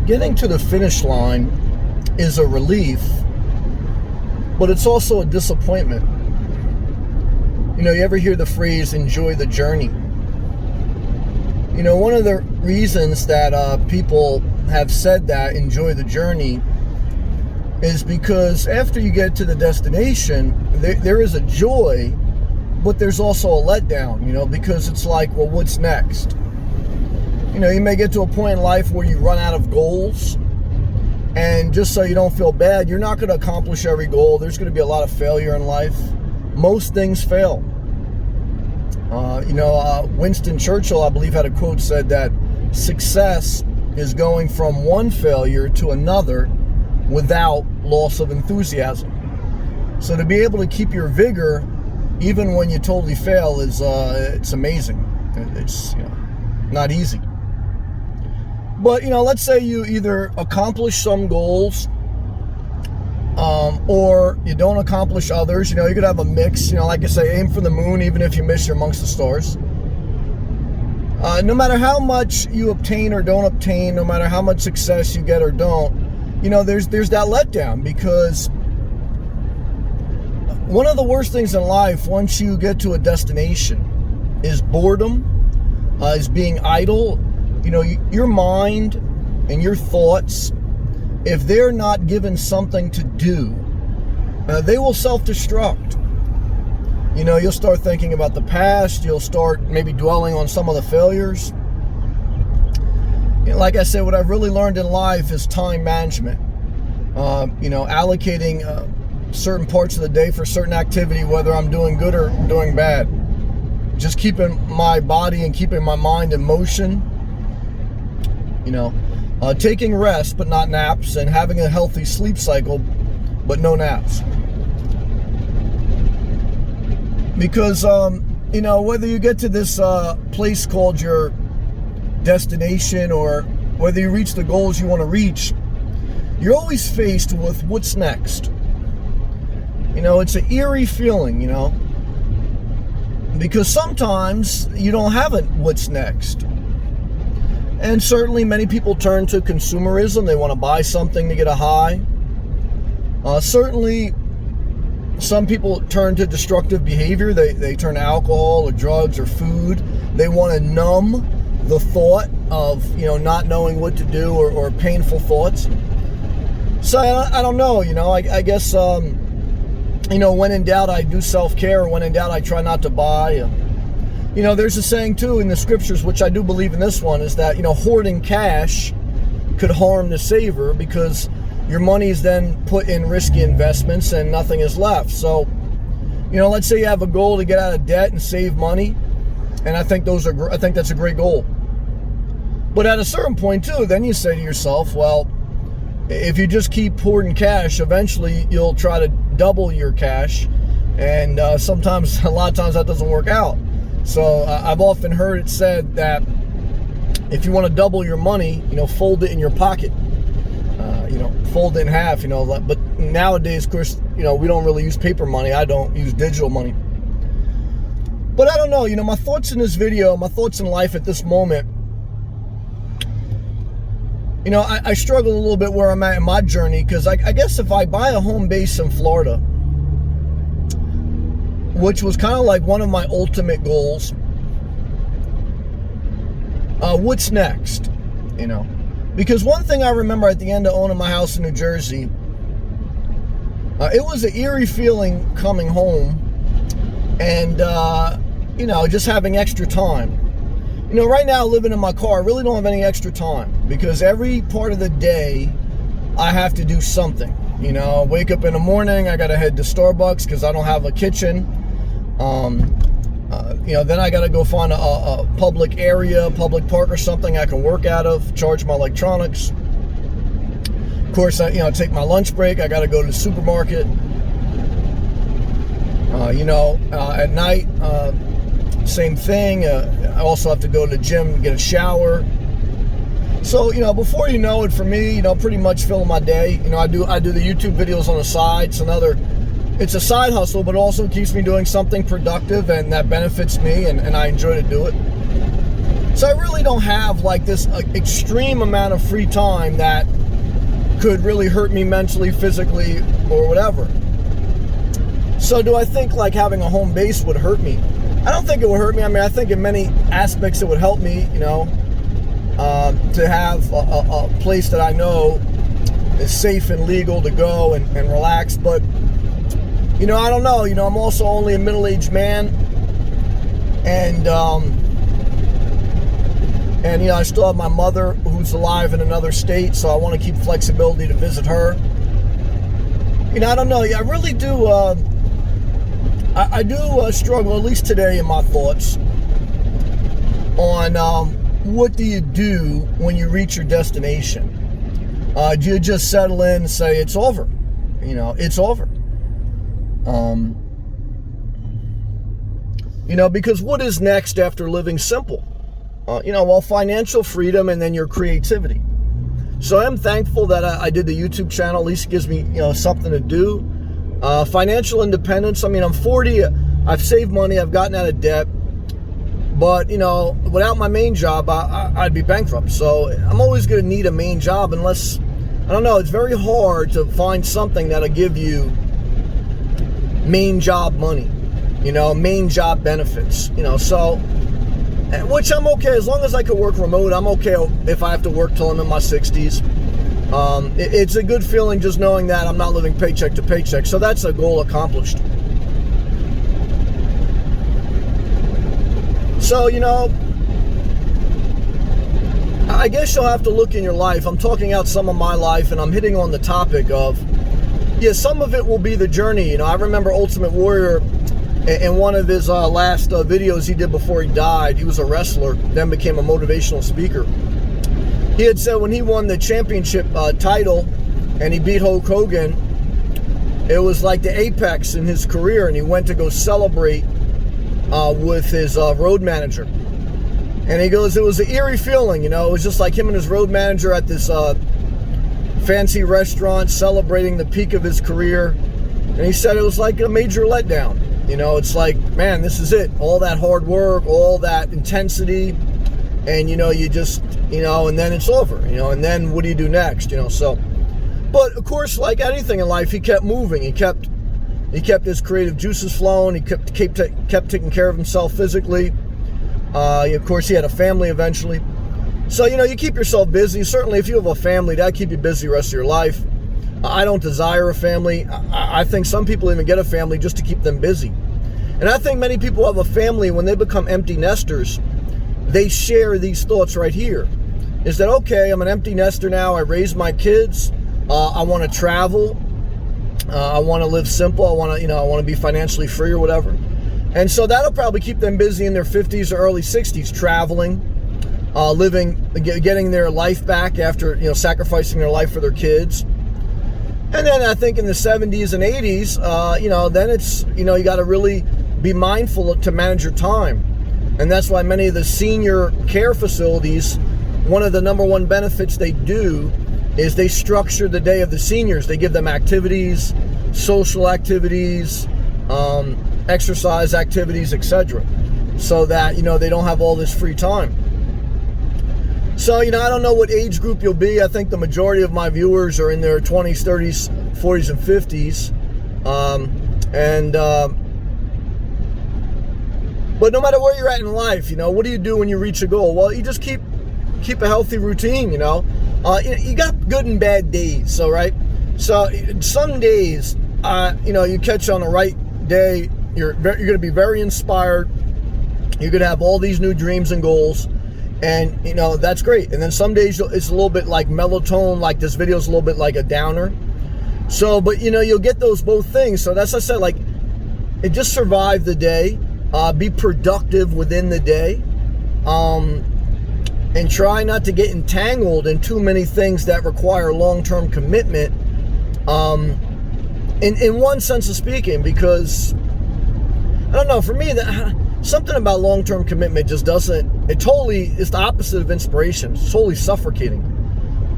getting to the finish line is a relief, but it's also a disappointment. You know, you ever hear the phrase, enjoy the journey? You know, one of the reasons that people have said that, enjoy the journey, is because after you get to the destination, there is a joy, but there's also a letdown, you know, because it's like, well, what's next? You know, you may get to a point in life where you run out of goals, and just so you don't feel bad, you're not going to accomplish every goal. There's going to be a lot of failure in life. Most things fail. Winston Churchill, I believe, had a quote said that success is going from one failure to another without loss of enthusiasm. So to be able to keep your vigor even when you totally fail is it's amazing. It's not easy. But let's say you either accomplish some goals or you don't accomplish others. You could have a mix. Like I say, aim for the moon, even if you miss, you're amongst the stars. No matter how much you obtain or don't obtain, no matter how much success you get or don't, there's that letdown, because one of the worst things in life once you get to a destination is boredom, is being idle. Your mind and your thoughts, if they're not given something to do, they will self-destruct. You'll start thinking about the past. You'll start maybe dwelling on some of the failures. Like I said, what I've really learned in life is time management. Allocating certain parts of the day for certain activity, whether I'm doing good or doing bad. Just keeping my body and keeping my mind in motion. Taking rest but not naps, and having a healthy sleep cycle but no naps. Because, whether you get to this place called your destination or whether you reach the goals you want to reach, you're always faced with what's next. It's an eerie feeling, because sometimes you don't have it, what's next. And certainly many people turn to consumerism. They want to buy something to get a high. Certainly some people turn to destructive behavior. They turn to alcohol or drugs or food. They want to numb the thought of, not knowing what to do or painful thoughts. So I don't know, I guess, when in doubt, I do self-care. When in doubt, I try not to buy. There's a saying too in the scriptures, which I do believe in this one, is that, hoarding cash could harm the saver, because your money is then put in risky investments and nothing is left. So, let's say you have a goal to get out of debt and save money, and I think that's a great goal. But at a certain point too, then you say to yourself, well, if you just keep hoarding cash, eventually you'll try to double your cash, and a lot of times that doesn't work out. So I've often heard it said that if you want to double your money, fold it in your pocket. Fold it in half, but nowadays, of course, we don't really use paper money. I don't use digital money. But I don't know, my thoughts in this video, my thoughts in life at this moment, I struggle a little bit where I'm at in my journey, because I guess if I buy a home base in Florida, which was kind of like one of my ultimate goals, what's next, Because one thing I remember at the end of owning my house in New Jersey, it was an eerie feeling coming home and, just having extra time. Right now living in my car, I really don't have any extra time, because every part of the day I have to do something. Wake up in the morning, I got to head to Starbucks because I don't have a kitchen. Then I got to go find a public area, public park or something I can work out of, charge my electronics. Of course, I take my lunch break. I got to go to the supermarket. At night, same thing. I also have to go to the gym and get a shower. So, before you know it, for me, pretty much filling my day. I do the YouTube videos on the side. It's a side hustle, but also keeps me doing something productive and that benefits me, and I enjoy to do it. So I really don't have like this extreme amount of free time that could really hurt me mentally, physically, or whatever. So do I think like having a home base would hurt me? I don't think it would hurt me. I mean, I think in many aspects it would help me, to have a place that I know is safe and legal to go and relax. But, I don't know. I'm also only a middle-aged man. And I still have my mother who's alive in another state, so I want to keep flexibility to visit her. I don't know. I really do. I do struggle, at least today, in my thoughts on what do you do when you reach your destination? Do you just settle in and say it's over? It's over. Because what is next after living simple? Financial freedom and then your creativity. So I'm thankful that I did the YouTube channel. At least it gives me, something to do. Financial independence. I mean, I'm 40. I've saved money. I've gotten out of debt. But, without my main job, I'd be bankrupt. So I'm always going to need a main job unless, I don't know, it's very hard to find something that'll give you main job money, main job benefits, so, which I'm okay. As long as I could work remote, I'm okay if I have to work till I'm in my 60s. It's a good feeling just knowing that I'm not living paycheck to paycheck. So that's a goal accomplished. So, I guess you'll have to look in your life. I'm talking out some of my life, and I'm hitting on the topic of, some of it will be the journey. I remember Ultimate Warrior, in one of his last videos he did before he died. He was a wrestler, then became a motivational speaker. He had said when he won the championship title and he beat Hulk Hogan, it was like the apex in his career, and he went to go celebrate with his road manager. And he goes, it was an eerie feeling, it was just like him and his road manager at this fancy restaurant celebrating the peak of his career. And he said it was like a major letdown. It's like, man, this is it. All that hard work, all that intensity, and, you just, and then it's over, and then what do you do next, so. But, of course, like anything in life, he kept moving. He kept his creative juices flowing. He kept taking care of himself physically. Of course, he had a family eventually. So, you keep yourself busy. Certainly, if you have a family, that'll keep you busy the rest of your life. I don't desire a family. I think some people even get a family just to keep them busy. And I think many people have a family when they become empty nesters. They share these thoughts right here. Is that, okay, I'm an empty nester now. I raised my kids. I want to travel. I want to live simple. I want to be financially free or whatever. And so that'll probably keep them busy in their 50s or early 60s, traveling, living, getting their life back after, sacrificing their life for their kids. And then I think in the 70s and 80s, then it's, you got to really be mindful to manage your time. And that's why many of the senior care facilities, one of the number one benefits they do is they structure the day of the seniors. They give them activities, social activities, exercise activities, etc. So that, they don't have all this free time. So, I don't know what age group you'll be. I think the majority of my viewers are in their 20s, 30s, 40s, and 50s. But no matter where you're at in life, what do you do when you reach a goal? Well, you just keep a healthy routine, you got good and bad days, so, right? So some days, you catch on the right day, you're going to be very inspired. You're going to have all these new dreams and goals. And, that's great. And then some days it's a little bit like melatonin, like this video is a little bit like a downer. So, but, you'll get those both things. So that's, I said, like, just survive the day, be productive within the day, and try not to get entangled in too many things that require long-term commitment, in one sense of speaking, because, I don't know, for me, something about long-term commitment just doesn't, it's the opposite of inspiration. It's totally suffocating.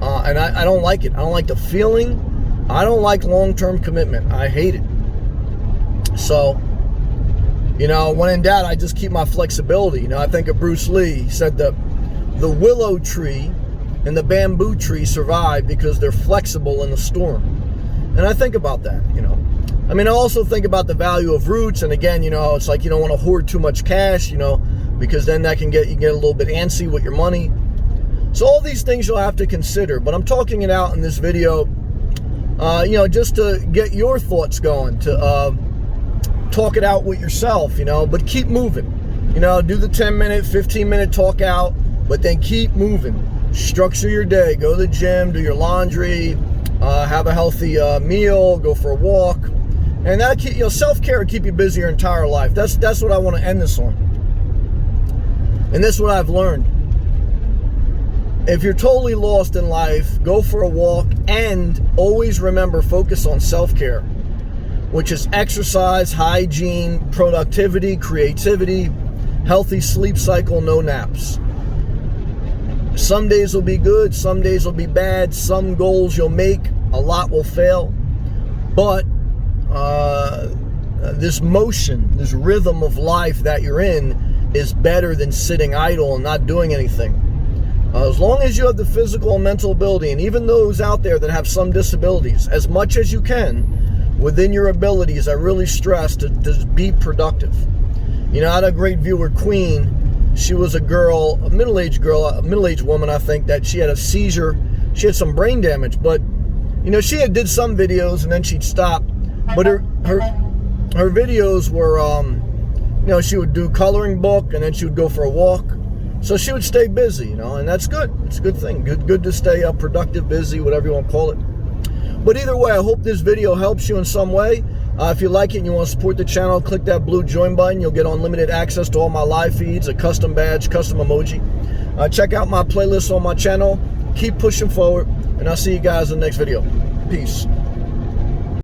And I don't like it. I don't like the feeling. I don't like long-term commitment. I hate it. So, You know, when in doubt, I just keep my flexibility. You know, I think of Bruce Lee. He said the willow tree and the bamboo tree survive because they're flexible in the storm. And I think about that, you know. I mean, I also think about the value of roots. And again, you know, it's like you don't want to hoard too much cash, you know, because then that can get you get a little bit antsy with your money. So all these things you'll have to consider. But I'm talking it out in this video, you know, just to get your thoughts going, to talk it out with yourself, you know, but keep moving. You know, do the 10-minute, 15-minute talk out, but then keep moving. Structure your day. Go to the gym, do your laundry, have a healthy meal, go for a walk. And that keep, you know, self-care will keep you busy your entire life. That's what I want to end this on. And this is what I've learned. If you're totally lost in life, go for a walk, and always remember, focus on self-care, which is exercise, hygiene, productivity, creativity, healthy sleep cycle, no naps. Some days will be good, some days will be bad, some goals you'll make, a lot will fail. But this motion, this rhythm of life that you're in is better than sitting idle and not doing anything. As long as you have the physical and mental ability, and even those out there that have some disabilities, as much as you can, within your abilities, I really stress to be productive. You know, I had a great viewer, Queen. She was a girl, a middle-aged woman, I think, that she had a seizure. She had some brain damage, but, you know, she had did some videos and then she'd stop. But her videos were, you know, she would do coloring book and then she would go for a walk. So she would stay busy, you know, and that's good. It's a good thing. Good to stay productive, busy, whatever you want to call it. But either way, I hope this video helps you in some way. If you like it and you want to support the channel, click that blue join button. You'll get unlimited access to all my live feeds, a custom badge, custom emoji. Check out my playlist on my channel. Keep pushing forward, and I'll see you guys in the next video. Peace.